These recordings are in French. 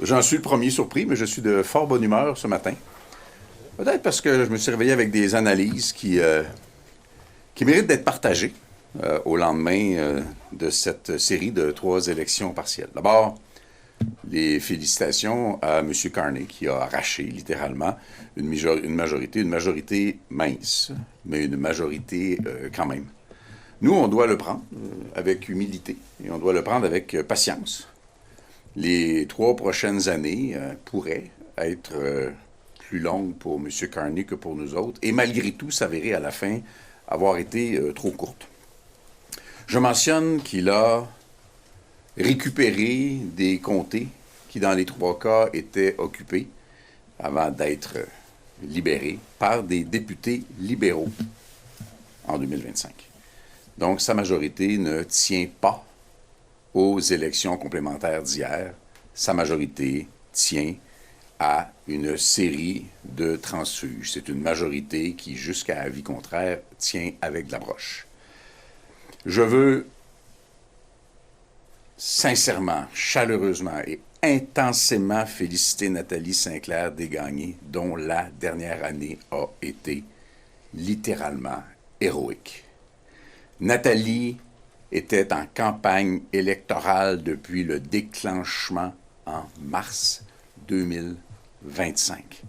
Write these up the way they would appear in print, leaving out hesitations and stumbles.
J'en suis le premier surpris, mais je suis de fort bonne humeur ce matin. Peut-être parce que je me suis réveillé avec des analyses qui méritent d'être partagées au lendemain de cette série de 3 élections partielles. D'abord, les félicitations à M. Carney qui a arraché littéralement une majorité mince, mais une majorité quand même. Nous, on doit le prendre avec humilité et on doit le prendre avec patience. Les 3 prochaines années pourraient être plus longues pour M. Carney que pour nous autres et malgré tout s'avérer à la fin avoir été trop courtes. Je mentionne qu'il a récupéré des comtés qui, dans les 3 cas, étaient occupés avant d'être libérés par des députés libéraux en 2025. Donc, sa majorité ne tient pas aux élections complémentaires d'hier. Sa majorité tient à une série de transfuges. C'est une majorité qui, jusqu'à avis contraire, tient avec de la broche. Je veux sincèrement, chaleureusement et intensément féliciter Nathalie Sinclair-Desgagnés, dont la dernière année a été littéralement héroïque. Nathalie était en campagne électorale depuis le déclenchement en mars 2025.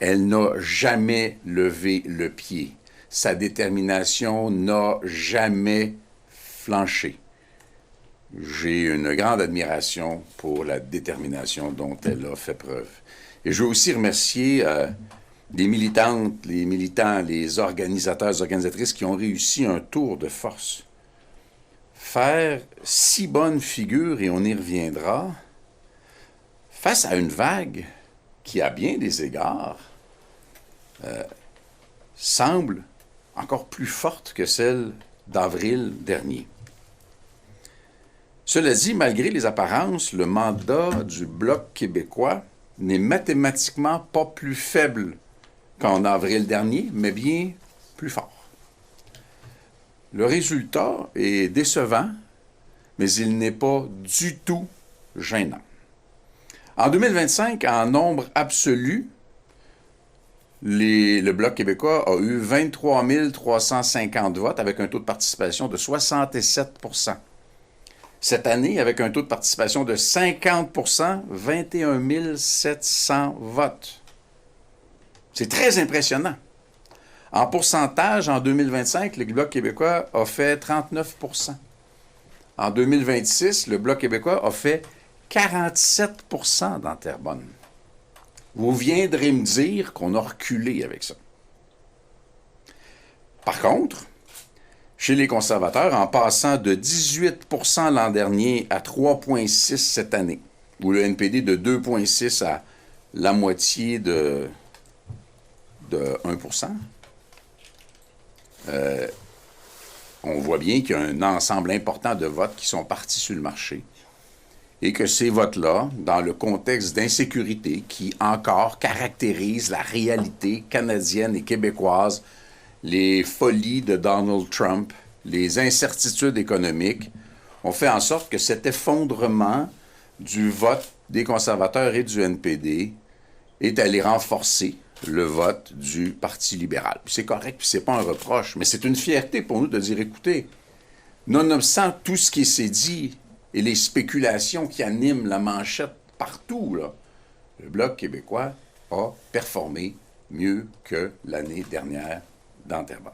Elle n'a jamais levé le pied. Sa détermination n'a jamais flanché. J'ai une grande admiration pour la détermination dont elle a fait preuve. Et je veux aussi remercier les militantes, les militants, les organisateurs, organisatrices qui ont réussi un tour de force. Faire si bonne figure, et on y reviendra, face à une vague qui, à bien des égards, semble encore plus forte que celle d'avril dernier. Cela dit, malgré les apparences, le mandat du Bloc québécois n'est mathématiquement pas plus faible qu'en avril dernier, mais bien plus fort. Le résultat est décevant, mais il n'est pas du tout gênant. En 2025, en nombre absolu, le Bloc québécois a eu 23 350 votes avec un taux de participation de 67 %. Cette année, avec un taux de participation de 50 %, 21 700 votes. C'est très impressionnant. En pourcentage, en 2025, le Bloc québécois a fait 39 %. En 2026, le Bloc québécois a fait 47 % dans Terrebonne. Vous viendrez me dire qu'on a reculé avec ça. Par contre, chez les conservateurs, en passant de 18 % l'an dernier à 3,6 % cette année, ou le NPD de 2,6 à la moitié de 1 %, on voit bien qu'il y a un ensemble important de votes qui sont partis sur le marché et que ces votes-là, dans le contexte d'insécurité qui encore caractérise la réalité canadienne et québécoise, les folies de Donald Trump, les incertitudes économiques, ont fait en sorte que cet effondrement du vote des conservateurs et du NPD est allé renforcer le vote du Parti libéral. Puis c'est correct, puis c'est pas un reproche, mais c'est une fierté pour nous de dire, écoutez, nonobstant tout ce qui s'est dit et les spéculations qui animent la manchette partout, là, le Bloc québécois a performé mieux que l'année dernière dans Terrebonne.